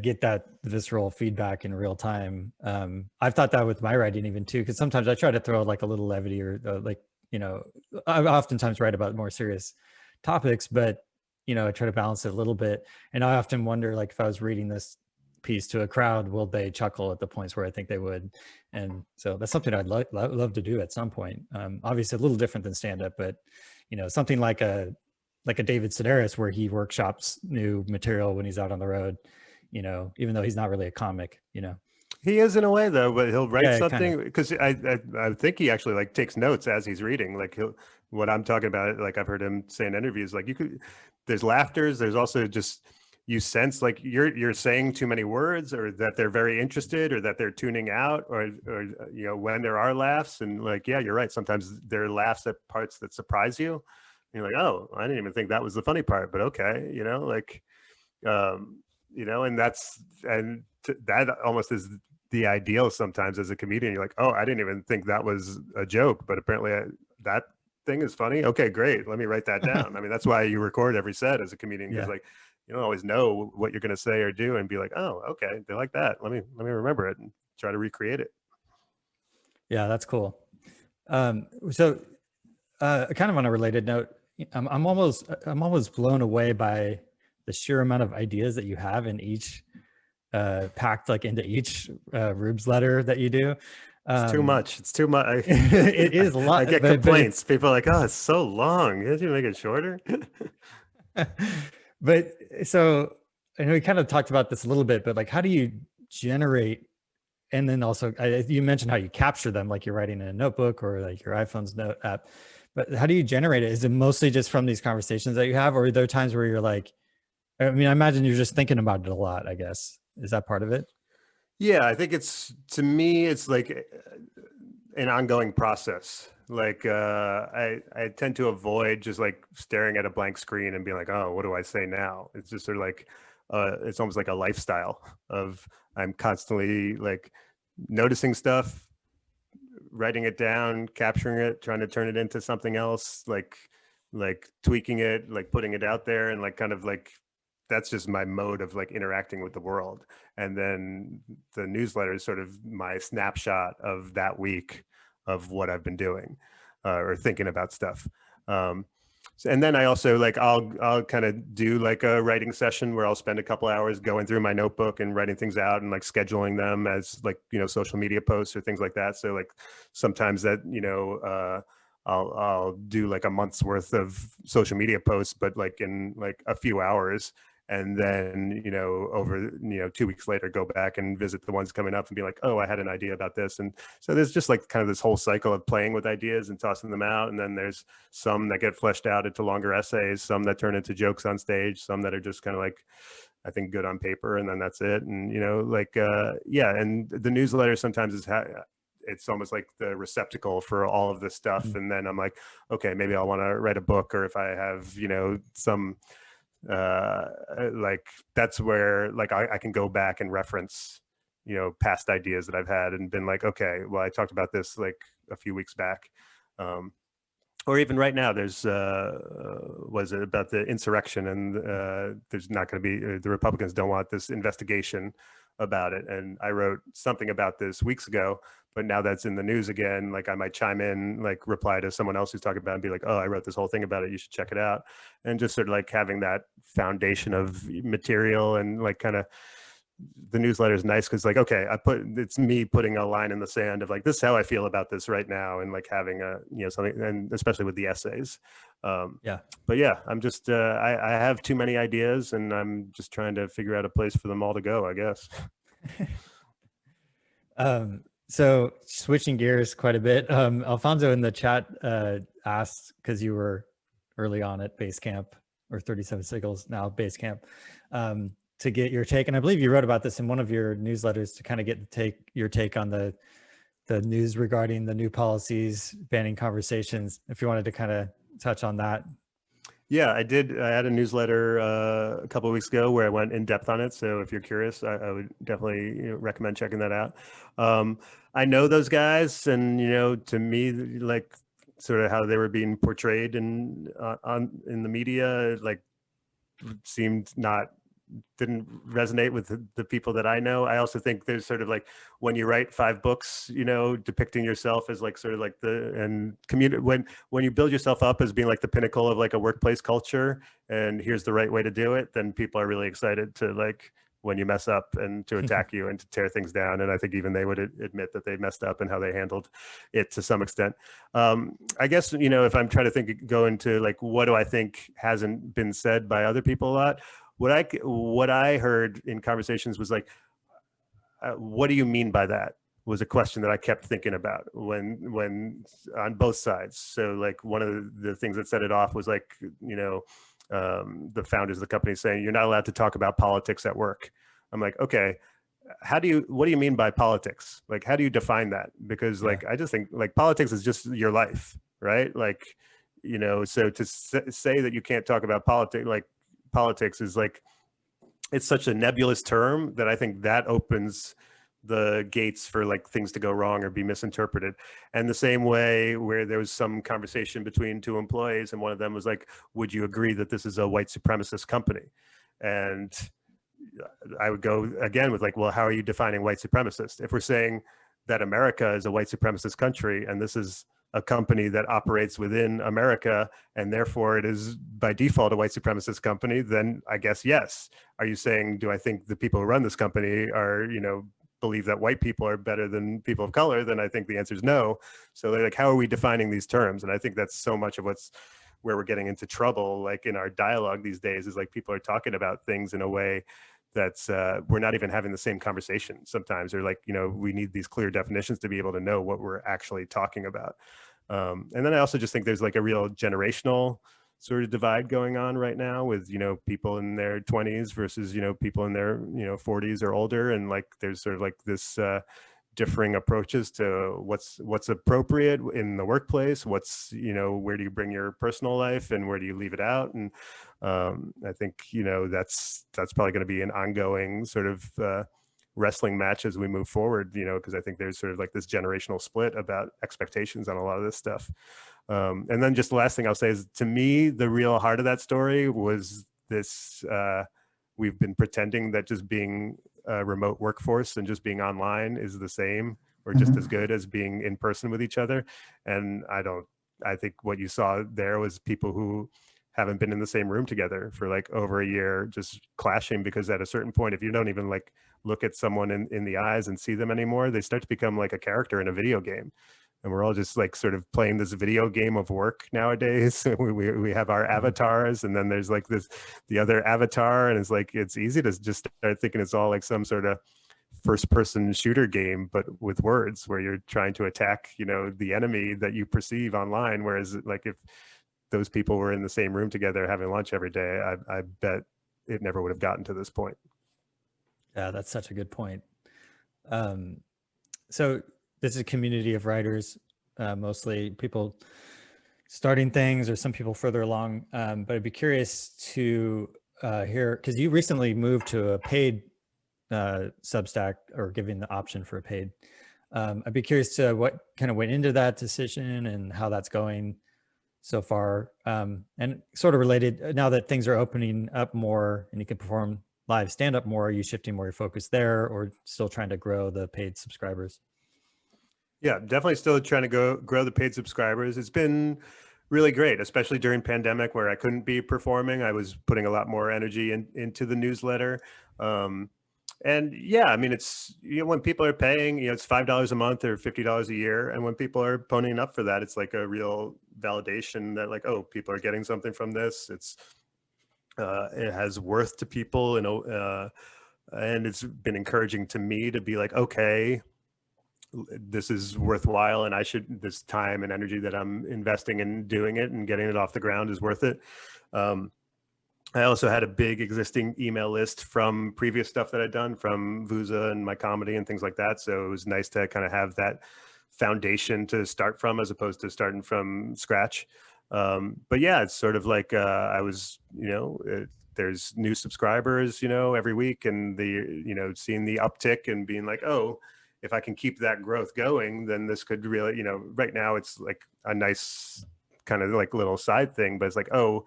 get that visceral feedback in real time. I've thought that with my writing even too, because sometimes I try to throw like a little levity, or like, you know, I oftentimes write about more serious topics, but you know, I try to balance it a little bit. And I often wonder, like, if I was reading this piece to a crowd, will they chuckle at the points where I think they would? And so that's something I'd love to do at some point. Obviously a little different than stand-up, but you know, something like a David Sedaris, where he workshops new material when he's out on the road, you know, even though he's not really a comic, you know. He is in a way though, but he'll write something, kind of. because I think he actually like takes notes as he's reading. Like what I'm talking about, like I've heard him say in interviews, like there's laughters, there's also just, you sense like you're saying too many words, or that they're very interested, or that they're tuning out, or you know, when there are laughs. And like, yeah, you're right, sometimes there are laughs at parts that surprise you. And you're like, oh, I didn't even think that was the funny part, but okay, you know, like you know, and that almost is the ideal sometimes as a comedian. You're like, oh, I didn't even think that was a joke, but apparently that thing is funny. Okay, great, let me write that down. I mean, that's why you record every set as a comedian, because like, you don't always know what you're going to say or do, and be like, oh, okay, they like that, let me remember it and try to recreate it. Yeah, that's cool. So kind of on a related note, I'm almost blown away by the sheer amount of ideas that you have in each packed like into each Rubesletter that you do. It's too much. It's too much. It is a I lot, get but it's complaints. People are like, "Oh, it's so long. Can't you make it shorter?" but so I know we kind of talked about this a little bit, but like, how do you generate? And then also, you mentioned how you capture them, like you're writing in a notebook or like your iPhone's note app. But how do you generate it? Is it mostly just from these conversations that you have, or are there times where you're like, I mean, I imagine you're just thinking about it a lot, I guess. Is that part of it? Yeah, I think to me, it's like an ongoing process. Like I tend to avoid just like staring at a blank screen and being like, oh, what do I say now? It's just sort of like it's almost like a lifestyle of I'm constantly like noticing stuff, writing it down, capturing it, trying to turn it into something else, like tweaking it, like putting it out there, and like kind of like that's just my mode of like interacting with the world. And then the newsletter is sort of my snapshot of that week of what I've been doing or thinking about stuff. And then I also like I'll kind of do like a writing session where I'll spend a couple hours going through my notebook and writing things out and like scheduling them as like, you know, social media posts or things like that. So like sometimes that, you know, I'll do like a month's worth of social media posts, but like in like a few hours. And then, you know, over, you know, 2 weeks later, go back and visit the ones coming up and be like, oh, I had an idea about this. And so there's just like kind of this whole cycle of playing with ideas and tossing them out. And then there's some that get fleshed out into longer essays, some that turn into jokes on stage, some that are just kind of like, I think, good on paper. And then that's it. And, you know, like, yeah. And the newsletter sometimes is, it's almost like the receptacle for all of this stuff. And then I'm like, okay, maybe I'll want to write a book, or if I have, you know, some, like that's where like I can go back and reference, you know, past ideas that I've had and been like, okay, well, I talked about this like a few weeks back. Or even right now, there's was it about the insurrection, and there's not going to be the Republicans don't want this investigation about it, and I wrote something about this weeks ago, but now that's in the news again, like I might chime in, like reply to someone else who's talking about it and be like, oh, I wrote this whole thing about it, you should check it out. And just sort of like having that foundation of material, and like kind of the newsletter is nice because like, okay, it's me putting a line in the sand of like, this is how I feel about this right now, and like having a, you know, something, and especially with the essays. Yeah. But yeah, I'm just I have too many ideas, and I'm just trying to figure out a place for them all to go, I guess. So switching gears quite a bit, Alfonso in the chat asked, because you were early on at Basecamp, or 37 Signals, now Basecamp, to get your take, and I believe you wrote about this in one of your newsletters, to kind of get your take on the news regarding the new policies banning conversations. If you wanted to kind of touch on that. Yeah, I did. I had a newsletter a couple of weeks ago where I went in depth on it. So if you're curious, I would definitely, you know, recommend checking that out. I know those guys, and, you know, to me, like sort of how they were being portrayed in the media, like seemed didn't resonate with the people that I know. I also think there's sort of like when you write 5 books, you know, depicting yourself as like sort of like when you build yourself up as being like the pinnacle of like a workplace culture, and here's the right way to do it, then people are really excited to like when you mess up and to attack you and to tear things down. And I think even they would admit that they messed up and how they handled it to some extent. I guess, you know, if I'm trying to go into like, what do I think hasn't been said by other people a lot? What I heard in conversations was like, what do you mean by that? Was a question that I kept thinking about when on both sides. So like one of the things that set it off was like, you know, the founders of the company saying, you're not allowed to talk about politics at work. I'm like, okay, what do you mean by politics? Like, how do you define that? Because like, I just think like politics is just your life, right? Like, you know, so to say that you can't talk about politics is like, it's such a nebulous term that I think that opens the gates for like things to go wrong or be misinterpreted. And the same way where there was some conversation between 2 employees, and one of them was like, would you agree that this is a white supremacist company? And I would go again with like, well, how are you defining white supremacist? If we're saying that America is a white supremacist country, and this is a company that operates within America, and therefore it is by default a white supremacist company, then I guess yes. Are you saying, do I think the people who run this company are, believe that white people are better than people of color? Then I think the answer is no. So they're like, how are we defining these terms? And I think that's so much of where we're getting into trouble, like in our dialogue these days, is like people are talking about things in a way that's we're not even having the same conversation sometimes. Or like, we need these clear definitions to be able to know what we're actually talking about. And then I also just think there's like a real generational sort of divide going on right now with, people in their 20s versus, people in their, 40s or older. And like, there's sort of like this differing approaches to what's appropriate in the workplace, where do you bring your personal life and where do you leave it out? And I think, that's probably going to be an ongoing sort of wrestling match as we move forward, because I think there's sort of like this generational split about expectations on a lot of this stuff. And then just the last thing I'll say is, to me, the real heart of that story was this, we've been pretending that just being a remote workforce and just being online is the same or just as good as being in person with each other. And I think what you saw there was people who haven't been in the same room together for like over a year, just clashing, because at a certain point, if you don't even like look at someone in the eyes and see them anymore, they start to become like a character in a video game. And we're all just like sort of playing this video game of work nowadays. We have our avatars, and then there's like the other avatar, and it's like, it's easy to just start thinking it's all like some sort of first person shooter game, but with words, where you're trying to attack, the enemy that you perceive online. Whereas like if those people were in the same room together having lunch every day, I bet it never would have gotten to this point. Yeah, that's such a good point. So this is a community of writers, mostly people starting things or some people further along. But I'd be curious to hear, because you recently moved to a paid Substack, or giving the option for a paid. I'd be curious to what kind of went into that decision and how that's going so far. And sort of related, now that things are opening up more and you can perform live stand-up more, are you shifting more your focus there, or still trying to grow the paid subscribers? Yeah, definitely still trying to grow the paid subscribers. It's been really great, especially during pandemic where I couldn't be performing. I was putting a lot more energy into the newsletter. And yeah, I mean, it's, when people are paying, it's $5 a month or $50 a year. And when people are ponying up for that, it's like a real validation that like, oh, people are getting something from this. It has worth to people, and it's been encouraging to me to be like, okay, this is worthwhile, and this time and energy that I'm investing in doing it and getting it off the ground is worth it. I also had a big existing email list from previous stuff that I'd done from Vuza and my comedy and things like that. So it was nice to kind of have that foundation to start from, as opposed to starting from scratch. But yeah, it's sort of like I was, there's new subscribers, every week, and seeing the uptick and being like, oh, if I can keep that growth going, then this could really, right now it's like a nice kind of like little side thing, but it's like, oh,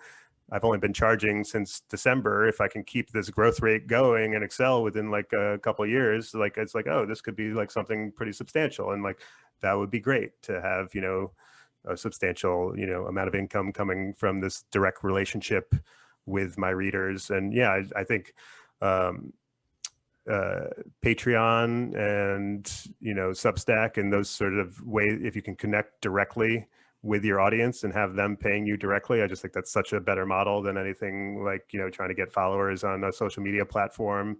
I've only been charging since December. If I can keep this growth rate going and excel within like a couple of years, like it's like, oh, this could be like something pretty substantial. And like, that would be great to have, a substantial, amount of income coming from this direct relationship with my readers. And yeah, I think, Patreon and Substack and those sort of ways, if you can connect directly with your audience and have them paying you directly, I just think that's such a better model than anything like trying to get followers on a social media platform,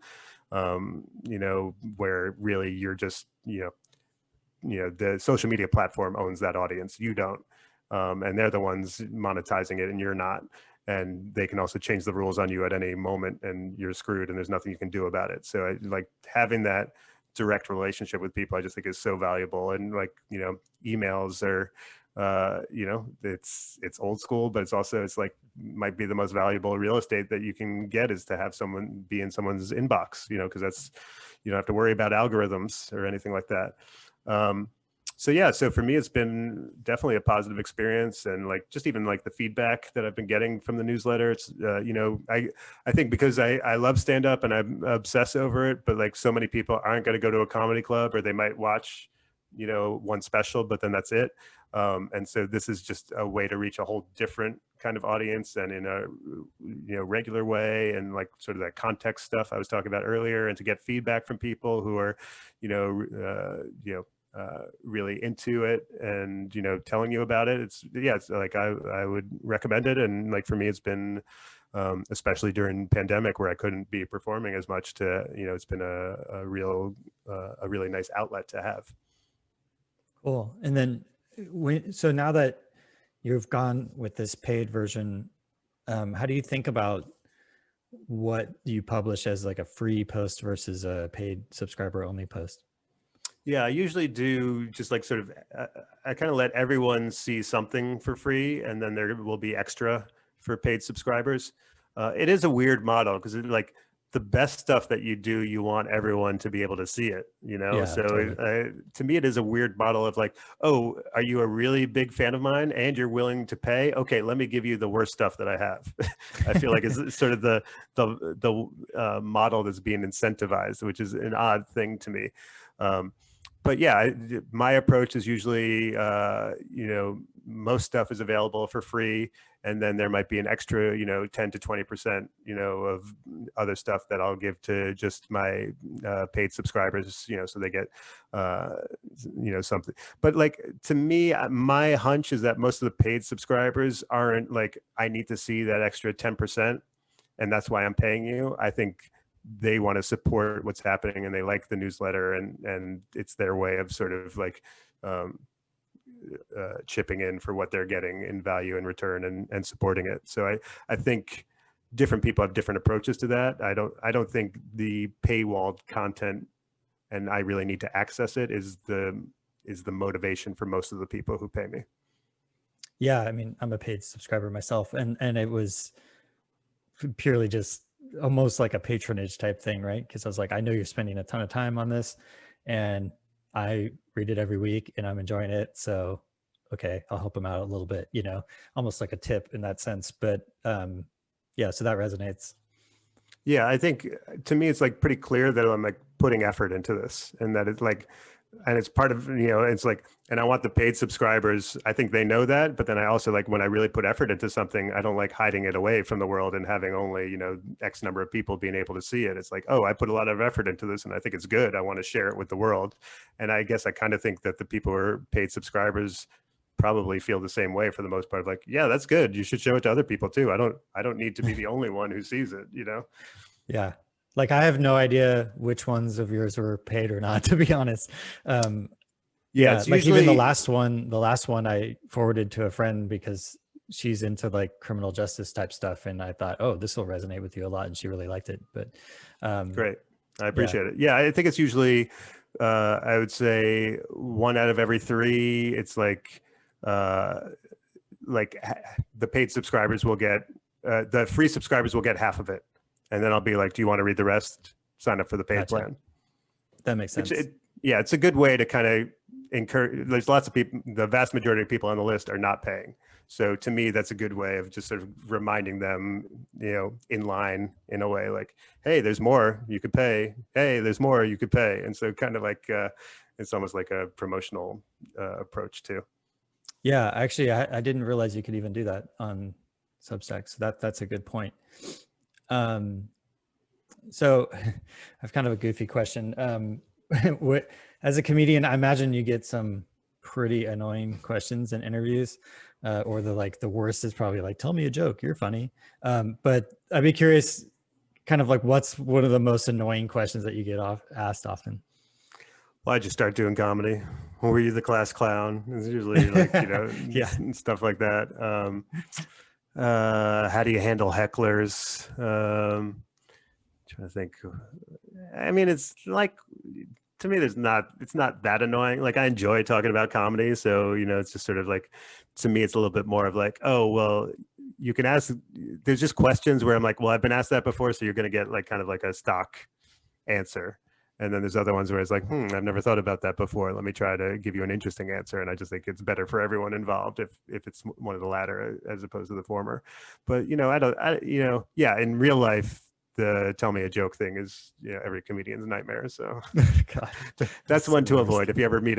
where really you're just the social media platform owns that audience, you don't, and they're the ones monetizing it and you're not. And they can also change the rules on you at any moment and you're screwed and there's nothing you can do about it. So I like having that direct relationship with people, I just think is so valuable. And like, emails are, it's old school, but it's like might be the most valuable real estate that you can get, is to have someone be in someone's inbox, because that's, you don't have to worry about algorithms or anything like that. So yeah, so for me, it's been definitely a positive experience, and like just even like the feedback that I've been getting from the newsletter. It's I think because I love stand up and I obsess over it, but like so many people aren't going to go to a comedy club, or they might watch you know, one special, but then that's it. And so this is just a way to reach a whole different kind of audience, and in a, you know, regular way, and like sort of that context stuff I was talking about earlier, and to get feedback from people who are, you know, really into it, and, you know, telling you about it. It's, yeah, it's like, I would recommend it. And like, for me, it's been, especially during pandemic where I couldn't be performing as much, to, you know, it's been a really nice outlet to have. Cool. And then so now that you've gone with this paid version, how do you think about what you publish as like a free post versus a paid subscriber only post? Yeah, I usually do just like sort of, I kind of let everyone see something for free, and then there will be extra for paid subscribers. It is a weird model, because like the best stuff that you do, you want everyone to be able to see it, you know? Yeah, So totally. to me, it is a weird model of like, oh, are you a really big fan of mine and you're willing to pay? Okay, let me give you the worst stuff that I have. I feel like it's sort of the model that's being incentivized, which is an odd thing to me. But yeah, my approach is usually, you know, most stuff is available for free, and then there might be an extra, you know, 10 to 20%, you know, of other stuff that I'll give to just my paid subscribers, you know, so they get, you know, something. But like, to me, my hunch is that most of the paid subscribers aren't like, I need to see that extra 10%, and that's why I'm paying you. I think they want to support what's happening, and they like the newsletter, and it's their way of sort of like chipping in for what they're getting in value in return, and supporting it. So I think different people have different approaches to that. I don't think the paywalled content, and I really need to access it, is the motivation for most of the people who pay me. Yeah, I mean, I'm a paid subscriber myself, and it was purely just almost like a patronage type thing, right? Because I was like, I know you're spending a ton of time on this, and I read it every week and I'm enjoying it. So, okay, I'll help them out a little bit, you know, almost like a tip in that sense. But yeah, so that resonates. Yeah, I think to me, it's like pretty clear that I'm like putting effort into this, and that it's like, and it's part of, you know, it's like, and I want the paid subscribers, I think they know that, but then I also like, when I really put effort into something, I don't like hiding it away from the world and having only, you know, X number of people being able to see it. It's like, oh, I put a lot of effort into this and I think it's good. I want to share it with the world. And I guess I kind of think that the people who are paid subscribers probably feel the same way for the most part. Like, yeah, that's good. You should show it to other people too. I don't need to be the only one who sees it, you know? Yeah. Like, I have no idea which ones of yours were paid or not, to be honest. Yeah, Yeah, it's like usually, even the last one I forwarded to a friend because she's into like criminal justice type stuff, and I thought, oh, this will resonate with you a lot, and she really liked it. But great. I yeah, appreciate it. Yeah, I think it's usually, I would say 1 out of every 3. It's uh, like the paid subscribers will get, the free subscribers will get half of it. And then I'll be like, do you want to read the rest? Sign up for the paid gotcha. plan. That makes sense. Yeah, it's a good way to kind of encourage. There's lots of people, the vast majority of people on the list are not paying. So to me, that's a good way of just sort of reminding them, you know, in line, in a way, like, hey, there's more you could pay. Hey, there's more you could pay. And so kind of like, it's almost like a promotional approach too. Yeah, actually, I didn't realize you could even do that on Substack. So that's a good point. So I've kind of a goofy question. As a comedian, I imagine you get some pretty annoying questions in interviews, or the worst is probably like, tell me a joke, you're funny. But I'd be curious, kind of like, what's one of the most annoying questions that you get asked often? Why'd you start doing comedy? Were you the class clown? It's usually like, you know, Yeah. stuff like that. How do you handle hecklers? Trying to think. I mean, it's like, to me, it's not that annoying. Like, I enjoy talking about comedy. So, you know, it's just sort of like, to me, it's a little bit more of like, oh, well, you can ask, there's just questions where I'm like, well, I've been asked that before. So you're going to get like kind of like a stock answer. And then there's other ones where it's like, I've never thought about that before. Let me try to give you an interesting answer. And I just think it's better for everyone involved if it's one of the latter as opposed to the former. But, you know, you know, yeah, in real life, the tell me a joke thing is every comedian's nightmare. So God, that's one to avoid. If you ever meet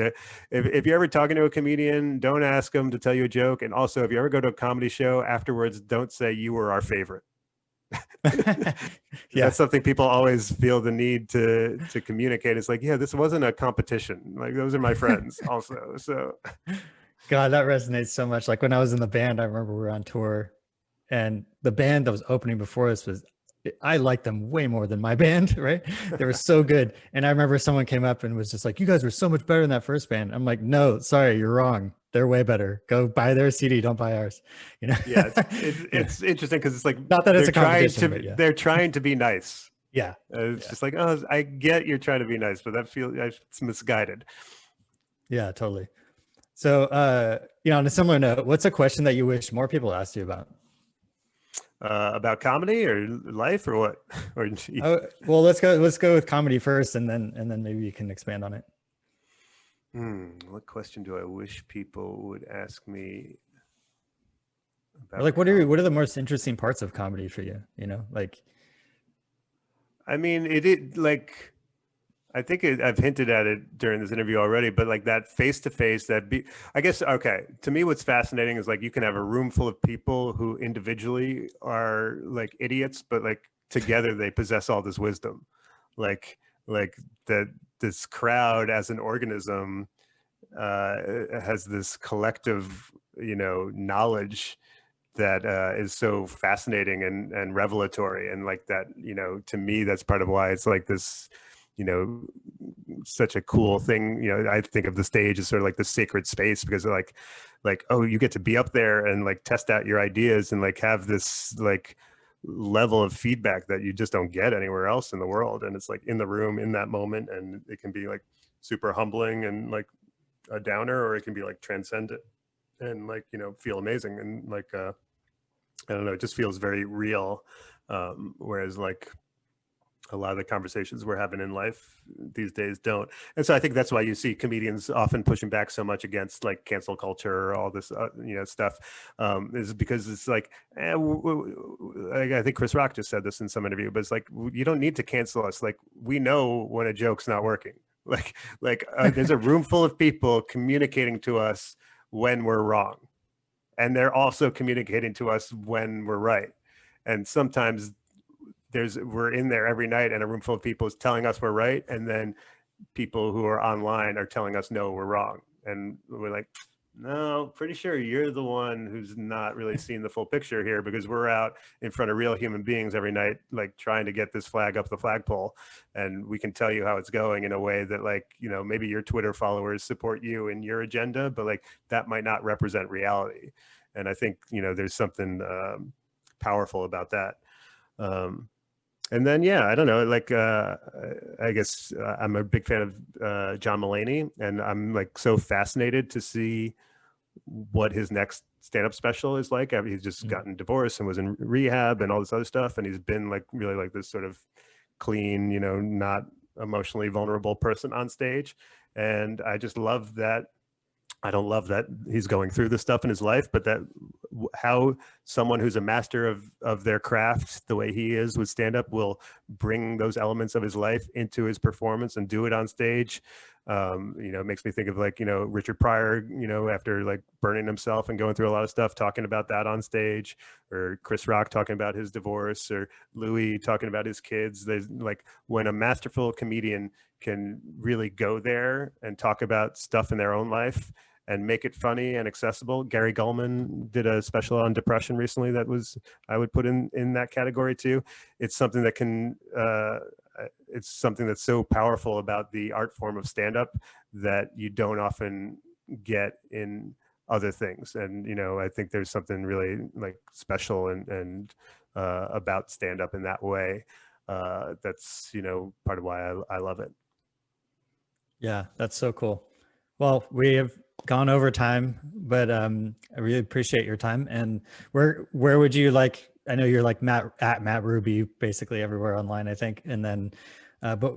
if you're ever talking to a comedian, don't ask them to tell you a joke. And also, if you ever go to a comedy show afterwards, don't say you were our favorite. Yeah, That's something people always feel the need to communicate. It's like, yeah, this wasn't a competition. Like, those are my friends also. So God, that resonates so much. Like when I was in the band, I remember we were on tour, and the band that was opening before us I liked them way more than my band, right? They were so good. And I remember someone came up and was just like, you guys were so much better than that first band. I'm like, no, sorry, you're wrong. They're way better. Go buy their CD, don't buy ours. You know? yeah, Yeah. it's interesting because it's like, Not that it's a competition, but yeah. they're trying to be nice. Yeah. It's just like, oh, I get you're trying to be nice, but it's misguided. Yeah, totally. So, on a similar note, what's a question that you wish more people asked you about? About comedy or life or what? Or Well, let's go with comedy first, and then maybe you can expand on it. What question do I wish people would ask me about? Or like, what are the most interesting parts of comedy for you? Like, I mean, like, I think I've hinted at it during this interview already, but like that face-to-face, I guess, okay, to me, what's fascinating is like, you can have a room full of people who individually are like idiots, but like together they possess all this wisdom. Like that this crowd as an organism has this collective, knowledge that is so fascinating and revelatory. And like that, to me, that's part of why it's like this, such a cool thing. I think of the stage as sort of like the sacred space, because like, oh, you get to be up there and like test out your ideas and like have this like level of feedback that you just don't get anywhere else in the world. And it's like in the room in that moment, and it can be like super humbling and like a downer, or it can be like transcendent and like, feel amazing. And like, I don't know, it just feels very real. Whereas like a lot of the conversations we're having in life these days don't. And so I think that's why you see comedians often pushing back so much against like cancel culture or all this, stuff, is because it's like, I think Chris Rock just said this in some interview, but it's like, you don't need to cancel us. Like, we know when a joke's not working. There's a room full of people communicating to us when we're wrong, and they're also communicating to us when we're right. And sometimes we're in there every night, and a room full of people is telling us we're right, and then people who are online are telling us no, we're wrong. And we're like, no, pretty sure you're the one who's not really seeing the full picture here, because we're out in front of real human beings every night, like trying to get this flag up the flagpole. And we can tell you how it's going in a way that like, maybe your Twitter followers support you in your agenda, but like that might not represent reality. And I think, there's something powerful about that. And then, yeah, I don't know, like, I guess I'm a big fan of John Mulaney, and I'm like so fascinated to see what his next stand-up special is like. I mean, he's just gotten divorced and was in rehab and all this other stuff. And he's been like really like this sort of clean, not emotionally vulnerable person on stage. And I just love that. I don't love that he's going through this stuff in his life, but that how someone who's a master of their craft, the way he is with stand-up, will bring those elements of his life into his performance and do it on stage. It makes me think of like, Richard Pryor, after like burning himself and going through a lot of stuff, talking about that on stage, or Chris Rock talking about his divorce, or Louis talking about his kids. There's like, when a masterful comedian can really go there and talk about stuff in their own life and make it funny and accessible. Gary Gulman did a special on depression recently that I would put in that category too. It's something that it's something that's so powerful about the art form of stand-up that you don't often get in other things. And, I think there's something really like special and about stand-up in that way. That's, part of why I love it. Yeah, that's so cool. Well, we have gone over time, but I really appreciate your time. And where would you like? I know you're like at Matt Ruby basically everywhere online, I think. And then, but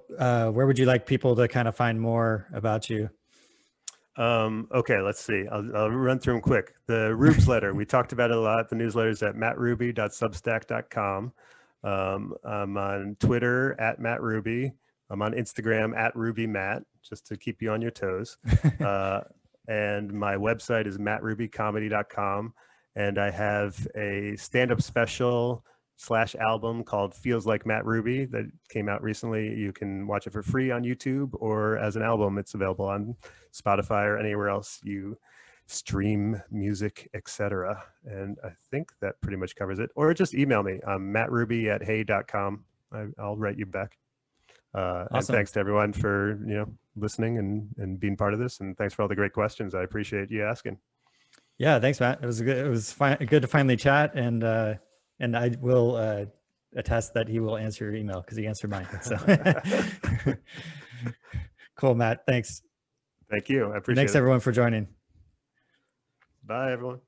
where would you like people to kind of find more about you? Okay, let's see. I'll run through them quick. The Rubesletter, we talked about it a lot. The newsletter is at mattruby.substack.com. I'm on Twitter at Matt Ruby. I'm on Instagram at RubyMatt, just to keep you on your toes. And my website is mattrubycomedy.com. And I have a stand-up special / album called Feels Like Matt Ruby that came out recently. You can watch it for free on YouTube, or as an album, it's available on Spotify or anywhere else you stream music, etc. And I think that pretty much covers it. Or just email me. I'm mattruby@hey.com. I'll write you back. Awesome. And thanks to everyone for listening and being part of this. And thanks for all the great questions. I appreciate you asking. Yeah, thanks, Matt. It was good. It was good to finally chat, and I will attest that he will answer your email because he answered mine. So cool, Matt. Thanks. Thank you. I appreciate it. Thanks everyone for joining. Bye, everyone.